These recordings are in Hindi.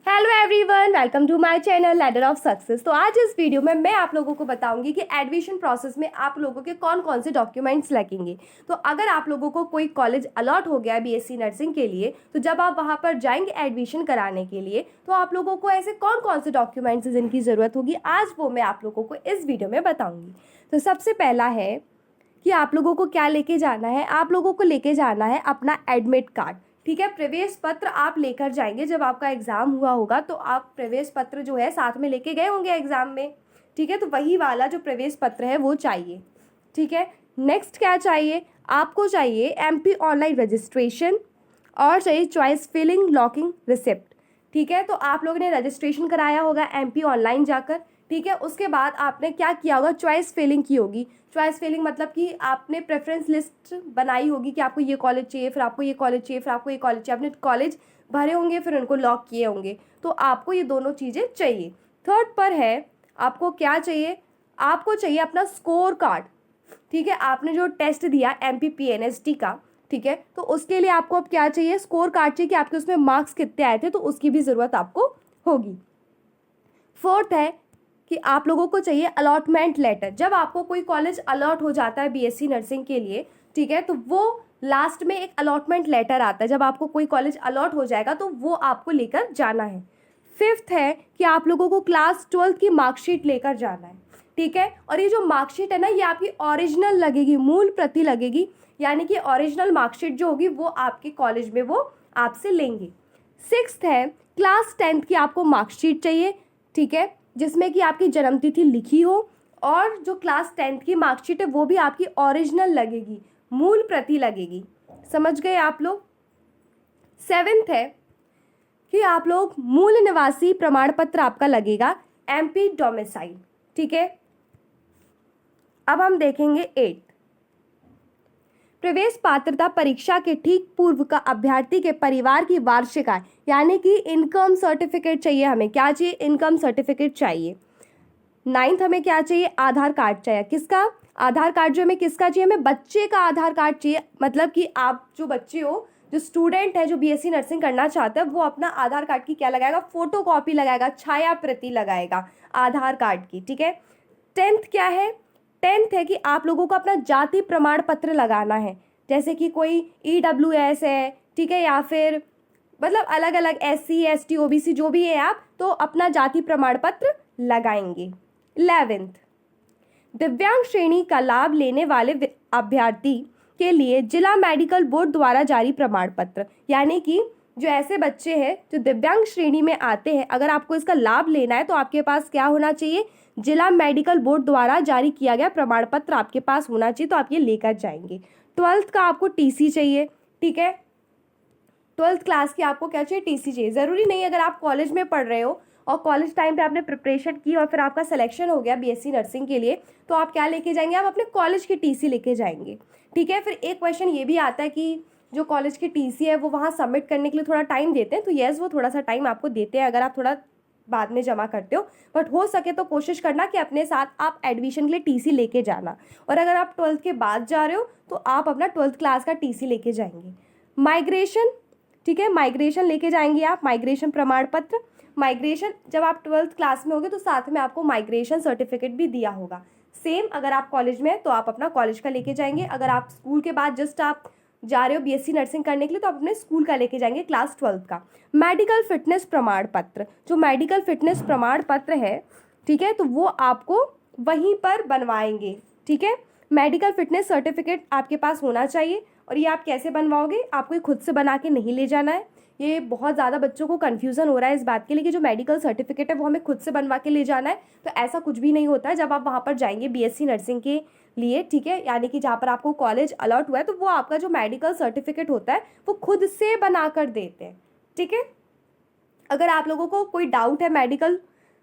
Hello everyone, welcome to my channel ladder of success. तो आज इस वीडियो में मैं आप लोगों को बताऊंगी कि एडमिशन प्रोसेस में आप लोगों के कौन कौन से डॉक्यूमेंट्स लगेंगे। तो अगर आप लोगों को कोई कॉलेज अलॉट हो गया है बीएससी नर्सिंग के लिए, तो जब आप वहां पर जाएंगे एडमिशन कराने के लिए, तो आप लोगों को ऐसे कौन कौन से डॉक्यूमेंट्स जिनकी ज़रूरत होगी, आज वो मैं आप लोगों को इस वीडियो में बताऊँगी। तो सबसे पहला है कि आप लोगों को क्या लेके जाना है। आप लोगों को लेके जाना है अपना एडमिट कार्ड। ठीक है, प्रवेश पत्र आप लेकर जाएंगे। जब आपका एग्ज़ाम हुआ होगा तो आप प्रवेश पत्र जो है साथ में लेके गए होंगे एग्ज़ाम में। ठीक है, तो वही वाला जो प्रवेश पत्र है वो चाहिए। ठीक है, नेक्स्ट क्या चाहिए आपको? चाहिए एमपी ऑनलाइन रजिस्ट्रेशन और चाहिए चॉइस फिलिंग लॉकिंग रिसिप्ट। ठीक है, तो आप लोगों ने रजिस्ट्रेशन कराया होगा एमपी ऑनलाइन जाकर। ठीक है, उसके बाद आपने क्या किया होगा? चॉइस फिलिंग की होगी। चॉइस फिलिंग मतलब कि आपने प्रेफरेंस लिस्ट बनाई होगी कि आपको ये कॉलेज चाहिए, फिर आपको ये कॉलेज चाहिए, फिर आपको ये कॉलेज चाहिए। आपने कॉलेज भरे होंगे, फिर उनको लॉक किए होंगे। तो आपको ये दोनों चीज़ें चाहिए। थर्ड पर है आपको क्या चाहिए? आपको चाहिए अपना स्कोर कार्ड। ठीक है, आपने जो टेस्ट दिया MPPNST का, ठीक है, तो उसके लिए आपको अब क्या चाहिए? स्कोर कार्ड चाहिए कि आपके उसमें मार्क्स कितने आए थे, तो उसकी भी ज़रूरत आपको होगी। फोर्थ है कि आप लोगों को चाहिए अलॉटमेंट लेटर। जब आपको कोई कॉलेज अलॉट हो जाता है बीएससी नर्सिंग के लिए, ठीक है, तो वो लास्ट में एक अलॉटमेंट लेटर आता है। जब आपको कोई कॉलेज अलॉट हो जाएगा तो वो आपको लेकर जाना है। फिफ्थ है कि आप लोगों को क्लास 12 की मार्कशीट लेकर जाना है। ठीक है, और ये जो मार्कशीट है ना, ये आपकी ओरिजिनल लगेगी, मूल प्रति लगेगी। यानी कि ओरिजिनल मार्कशीट जो होगी वो आपके कॉलेज में वो आपसे लेंगे। सिक्स्थ है क्लास 10th की आपको मार्कशीट चाहिए। ठीक है, जिसमें कि आपकी जन्मतिथि लिखी हो, और जो क्लास 10th की मार्कशीट है वो भी आपकी ओरिजिनल लगेगी, मूल प्रति लगेगी। समझ गए आप लोग? सेवेंथ है कि आप लोग मूल निवासी प्रमाण पत्र आपका लगेगा, एमपी डोमिसाइल। ठीक है, अब हम देखेंगे 8। प्रवेश पात्रता परीक्षा के ठीक पूर्व का अभ्यर्थी के परिवार की वार्षिक आय, यानी कि इनकम सर्टिफिकेट चाहिए। हमें क्या चाहिए? इनकम सर्टिफिकेट चाहिए। नाइन्थ हमें क्या चाहिए? आधार कार्ड चाहिए। किसका आधार कार्ड? जो हमें किसका चाहिए? हमें बच्चे का आधार कार्ड चाहिए। मतलब कि आप जो बच्चे हो, जो स्टूडेंट है, जो बीएससी नर्सिंग करना चाहता है, वो अपना आधार कार्ड की क्या लगाएगा? फोटो कॉपी लगाएगा, छाया प्रति लगाएगा आधार कार्ड की। ठीक है, 10th क्या है? 10th है कि आप लोगों को अपना जाति प्रमाण पत्र लगाना है। जैसे कि कोई EWS है, ठीक है, या फिर मतलब अलग अलग SC ST OBC जो भी है आप, तो अपना जाति प्रमाण पत्र लगाएंगे। 11th दिव्यांग श्रेणी का लाभ लेने वाले अभ्यर्थी के लिए जिला मेडिकल बोर्ड द्वारा जारी प्रमाण पत्र। यानी कि जो ऐसे बच्चे हैं जो दिव्यांग श्रेणी में आते हैं, अगर आपको इसका लाभ लेना है तो आपके पास क्या होना चाहिए? जिला मेडिकल बोर्ड द्वारा जारी किया गया प्रमाण पत्र आपके पास होना चाहिए। तो आप ये लेकर जाएंगे। 12th का आपको TC चाहिए। ठीक है, 12th क्लास की आपको क्या चाहिए? TC चाहिए। ज़रूरी नहीं अगर आप कॉलेज में पढ़ रहे हो और कॉलेज टाइम पे आपने प्रिपरेशन की और फिर आपका सिलेक्शन हो गया बीएससी नर्सिंग के लिए, तो आप क्या लेके जाएंगे? आप अपने कॉलेज की TC लेके जाएंगे। ठीक है, फिर एक क्वेश्चन ये भी आता है कि जो कॉलेज की TC है वो वहाँ सबमिट करने के लिए थोड़ा टाइम देते हैं। तो येस, वो थोड़ा सा टाइम आपको देते हैं अगर आप थोड़ा बाद में जमा करते हो, बट हो सके तो कोशिश करना कि अपने साथ आप एडमिशन के लिए TC लेके जाना। और अगर आप 12th के बाद जा रहे हो तो आप अपना 12th क्लास का TC लेके जाएंगे। माइग्रेशन, ठीक है, माइग्रेशन लेके जाएंगे आप, माइग्रेशन प्रमाण पत्र। माइग्रेशन जब आप 12th क्लास में होगे तो साथ में आपको माइग्रेशन सर्टिफिकेट भी दिया होगा। सेम अगर आप कॉलेज में हैं तो आप अपना कॉलेज का लेके जाएंगे। अगर आप स्कूल के बाद जस्ट आप जा रहे हो बीएससी नर्सिंग करने के लिए तो आप अपने स्कूल का लेके जाएंगे, क्लास 12th का। मेडिकल फिटनेस प्रमाण पत्र, जो मेडिकल फिटनेस प्रमाण पत्र है, ठीक है, तो वो आपको वहीं पर बनवाएंगे। ठीक है, मेडिकल फिटनेस सर्टिफिकेट आपके पास होना चाहिए। और ये आप कैसे बनवाओगे? आपको ये खुद से बना के नहीं ले जाना है। ये बहुत ज़्यादा बच्चों को कन्फ्यूज़न हो रहा है इस बात के लिए कि जो मेडिकल सर्टिफिकेट है वो हमें खुद से बनवा के ले जाना है। तो ऐसा कुछ भी नहीं होता है। जब आप वहाँ पर जाएंगे बीएससी नर्सिंग के लिए, ठीक है, यानी कि जहाँ पर आपको कॉलेज अलॉट हुआ है, तो वो आपका जो मेडिकल सर्टिफिकेट होता है वो खुद से बना कर देते हैं। ठीक है, अगर आप लोगों को कोई डाउट है मेडिकल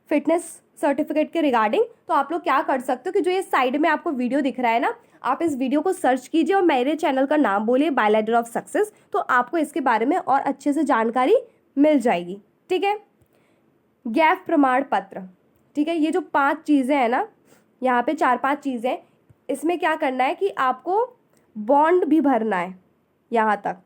फिटनेस सर्टिफिकेट के रिगार्डिंग, तो आप लोग क्या कर सकते हो कि जो ये साइड में आपको वीडियो दिख रहा है ना, आप इस वीडियो को सर्च कीजिए और मेरे चैनल का नाम बोलिए बाय लैडर ऑफ सक्सेस, तो आपको इसके बारे में और अच्छे से जानकारी मिल जाएगी। ठीक है, गैप प्रमाण पत्र, ठीक है, ये जो 5 चीज़ें हैं ना, यहाँ पे 4-5 चीज़ें, इसमें क्या करना है कि आपको बॉन्ड भी भरना है यहाँ तक।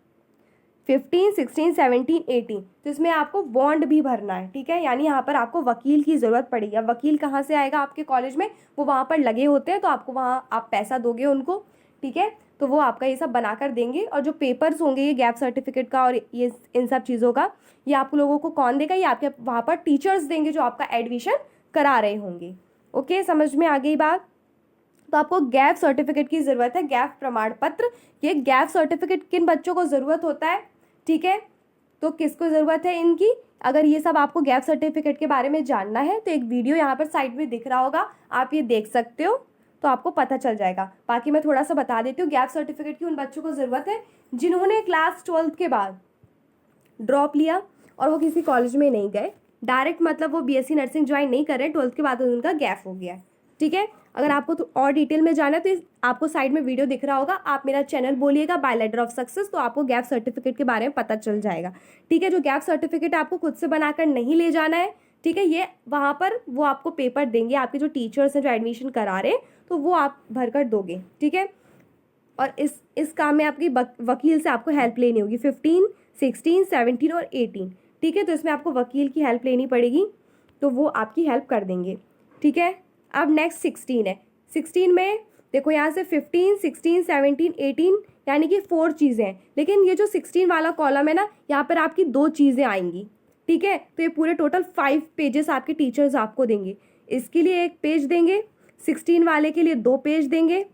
15, 16, 17, 18, तो इसमें आपको बॉन्ड भी भरना है, ठीक है। यानी यहाँ पर आपको वकील की ज़रूरत पड़ेगी। अब वकील कहाँ से आएगा आपके कॉलेज में, वो वहाँ पर लगे होते हैं, तो आपको वहाँ आप पैसा दोगे उनको, ठीक है। तो वो आपका ये सब बना कर देंगे। और जो पेपर्स होंगे ये गैप सर्टिफिकेट का और ये इन सब चीज़ों का, ये आप लोगों को कौन देगा, ये आपके वहाँ पर टीचर्स देंगे जो आपका एडमिशन करा रहे होंगे। ओके, समझ में आ गई बात। तो आपको गैप सर्टिफिकेट की ज़रूरत है, गैप प्रमाण पत्र। ये गैप सर्टिफिकेट किन बच्चों को ज़रूरत होता है, ठीक है, तो किसको ज़रूरत है इनकी। अगर ये सब आपको गैप सर्टिफिकेट के बारे में जानना है तो एक वीडियो यहाँ पर साइड में दिख रहा होगा, आप ये देख सकते हो, तो आपको पता चल जाएगा। बाकी मैं थोड़ा सा बता देती हूँ। गैप सर्टिफिकेट की उन बच्चों को ज़रूरत है जिन्होंने क्लास 12th के बाद ड्रॉप लिया और वो किसी कॉलेज में नहीं गए डायरेक्ट, मतलब वो बीएससी नर्सिंग ज्वाइन नहीं कर रहे, 12th के बाद उनका गैप हो गया है, ठीक है। अगर आपको तो और डिटेल में जाना है तो आपको साइड में वीडियो दिख रहा होगा, आप मेरा चैनल बोलिएगा बाय लेटर ऑफ सक्सेस, तो आपको गैप सर्टिफिकेट के बारे में पता चल जाएगा, ठीक है। जो गैप सर्टिफिकेट आपको खुद से बनाकर नहीं ले जाना है, ठीक है, ये वहाँ पर वो आपको पेपर देंगे, आपके जो टीचर्स हैं जो एडमिशन करा रहे हैं, तो वो आप भर कर दोगे, ठीक है। और इस काम में आपकी वकील से आपको हेल्प लेनी होगी 15, 16, 17 और 18, ठीक है। तो इसमें आपको वकील की हेल्प लेनी पड़ेगी, तो वो आपकी हेल्प कर देंगे, ठीक है। अब नेक्स्ट 16 है। 16 में देखो यहाँ से 15, 16, 17, 18 यानी कि 4 चीज़ें हैं, लेकिन ये जो 16 वाला कॉलम है ना, यहाँ पर आपकी 2 चीज़ें आएंगी, ठीक है। तो ये पूरे टोटल 5 पेजेस आपके टीचर्स आपको देंगे। इसके लिए 1 पेज देंगे, 16 वाले के लिए 2 पेज देंगे,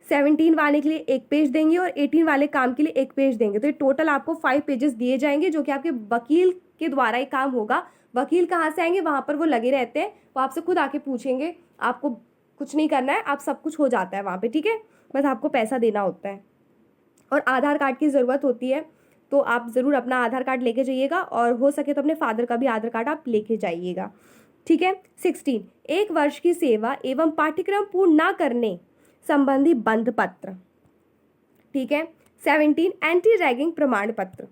17 वाले के लिए 1 पेज देंगे और 18 वाले काम के लिए 1 पेज देंगे। तो ये टोटल आपको 5 पेजेस दिए जाएंगे, जो कि आपके वकील के द्वारा ही काम होगा। वकील कहाँ से आएंगे, वहाँ पर वो लगे रहते हैं, वो आपसे खुद आके पूछेंगे, आपको कुछ नहीं करना है, आप सब कुछ हो जाता है वहाँ पे, ठीक है, बस आपको पैसा देना होता है। और आधार कार्ड की ज़रूरत होती है, तो आप ज़रूर अपना आधार कार्ड लेके जाइएगा, और हो सके तो अपने फादर का भी आधार कार्ड आप लेके जाइएगा, ठीक है। 16, 1 वर्ष की सेवा एवं पाठ्यक्रम पूर्ण ना करने संबंधी बंध पत्र, ठीक है। 17, एंटी रैगिंग प्रमाण पत्र।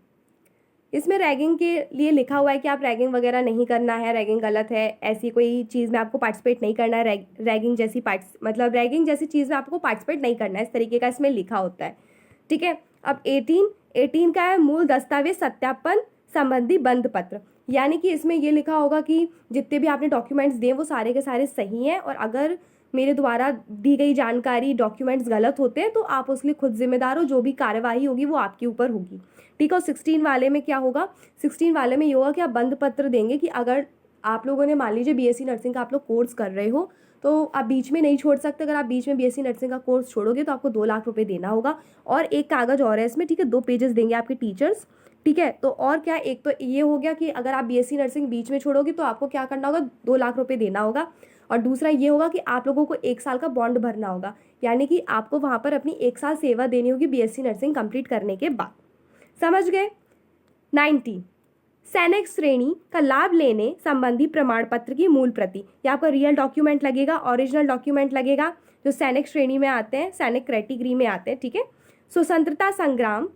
इसमें रैगिंग के लिए लिखा हुआ है कि आप रैगिंग वगैरह नहीं करना है, रैगिंग गलत है, ऐसी कोई चीज़ में आपको पार्टिसिपेट नहीं करना है, रैगिंग जैसी मतलब रैगिंग जैसी चीज़ में आपको पार्टिसिपेट नहीं करना है, इस तरीके का इसमें लिखा होता है, ठीक है। अब 18 का है मूल दस्तावेज सत्यापन संबंधी बंध पत्र। यानी कि इसमें ये लिखा होगा कि जितने भी आपने डॉक्यूमेंट्स दिए वो सारे के सारे सही हैं, और अगर मेरे द्वारा दी गई जानकारी डॉक्यूमेंट्स गलत होते हैं तो आप उसके लिए खुद जिम्मेदार हो, जो भी कार्यवाही होगी वो आपके ऊपर होगी, ठीक है। और 16 वाले में क्या होगा, 16 वाले में ये होगा कि आप बंध पत्र देंगे कि अगर आप लोगों ने, मान लीजिए बीएससी नर्सिंग का आप लोग कोर्स कर रहे हो, तो आप बीच में नहीं छोड़ सकते। अगर आप बीच में बीएससी नर्सिंग का कोर्स छोड़ोगे तो आपको 2 लाख रुपए देना होगा। और एक कागज़ और है इसमें, ठीक है, 2 पेजेस देंगे आपके टीचर्स, ठीक है। तो और क्या, एक तो ये हो गया कि अगर आप बीएससी नर्सिंग बीच में छोड़ोगे तो आपको क्या करना होगा, 2 लाख रुपए देना होगा। और दूसरा ये होगा कि आप लोगों को 1 साल का बॉन्ड भरना होगा, यानी कि आपको वहाँ पर अपनी 1 साल सेवा देनी होगी बीएससी नर्सिंग कंप्लीट करने के बाद। समझ गए। 19, सैनिक श्रेणी का लाभ लेने संबंधी प्रमाण पत्र की मूल प्रति। ये आपका रियल डॉक्यूमेंट लगेगा, ओरिजिनल डॉक्यूमेंट लगेगा, जो सैनिक श्रेणी में आते हैं, सैनिक कैटेगरी में आते हैं, ठीक है। स्वतंत्रता संग्राम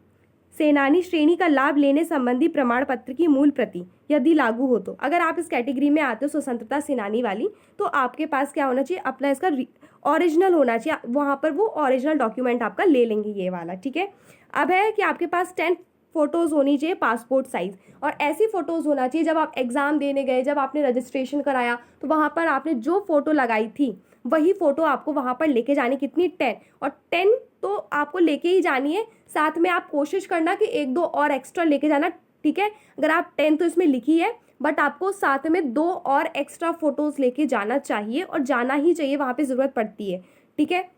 सेनानी श्रेणी का लाभ लेने संबंधी प्रमाण पत्र की मूल प्रति यदि लागू हो तो। अगर आप इस कैटेगरी में आते हो स्वतंत्रता सेनानी वाली, तो आपके पास क्या होना चाहिए, अपना इसका ओरिजिनल होना चाहिए, वहाँ पर वो ओरिजिनल डॉक्यूमेंट आपका ले लेंगे, ये वाला, ठीक है। अब है कि आपके पास 10 फोटोज़ होनी चाहिए पासपोर्ट साइज़, और ऐसी फ़ोटोज़ होना चाहिए जब आप एग्ज़ाम देने गए, जब आपने रजिस्ट्रेशन कराया तो वहाँ पर आपने जो फ़ोटो लगाई थी वही फ़ोटो आपको वहाँ पर लेके जानी, कितनी 10, और 10 तो आपको लेके ही जानी है, साथ में आप कोशिश करना कि 1-2 और एक्स्ट्रा लेके जाना, ठीक है। अगर आप 10 तो इसमें लिखी है, बट आपको साथ में 2 और एक्स्ट्रा फ़ोटोज़ लेके जाना चाहिए, और जाना ही चाहिए, वहाँ पे ज़रूरत पड़ती है, ठीक है।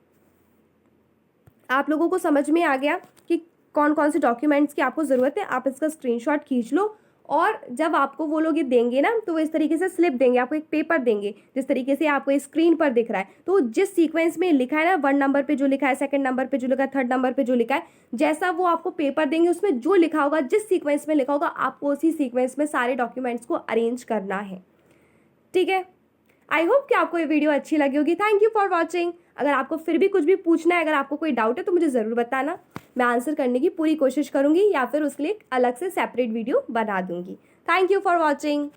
आप लोगों को समझ में आ गया कि कौन कौन से डॉक्यूमेंट्स की आपको ज़रूरत है। आप इसका स्क्रीनशॉट खींच लो, और जब आपको वो लोग ये देंगे ना, तो वो इस तरीके से स्लिप देंगे, आपको एक पेपर देंगे, जिस तरीके से आपको इस स्क्रीन पर दिख रहा है। तो जिस सीक्वेंस में लिखा है ना, 1 नंबर पे जो लिखा है, 2nd नंबर पे जो लिखा है, 3rd नंबर पे जो लिखा है, जैसा वो आपको पेपर देंगे उसमें जो लिखा होगा, जिस सीक्वेंस में लिखा होगा, आपको उसी सीक्वेंस में सारे डॉक्यूमेंट्स को अरेंज करना है, ठीक है। आई होप कि आपको ये वीडियो अच्छी लगी होगी। Thank you for watching. अगर आपको फिर भी कुछ भी पूछना है, अगर आपको कोई डाउट है तो मुझे ज़रूर बताना, मैं आंसर करने की पूरी कोशिश करूँगी, या फिर उसके लिए अलग से सेपरेट वीडियो बना दूँगी। Thank you for watching.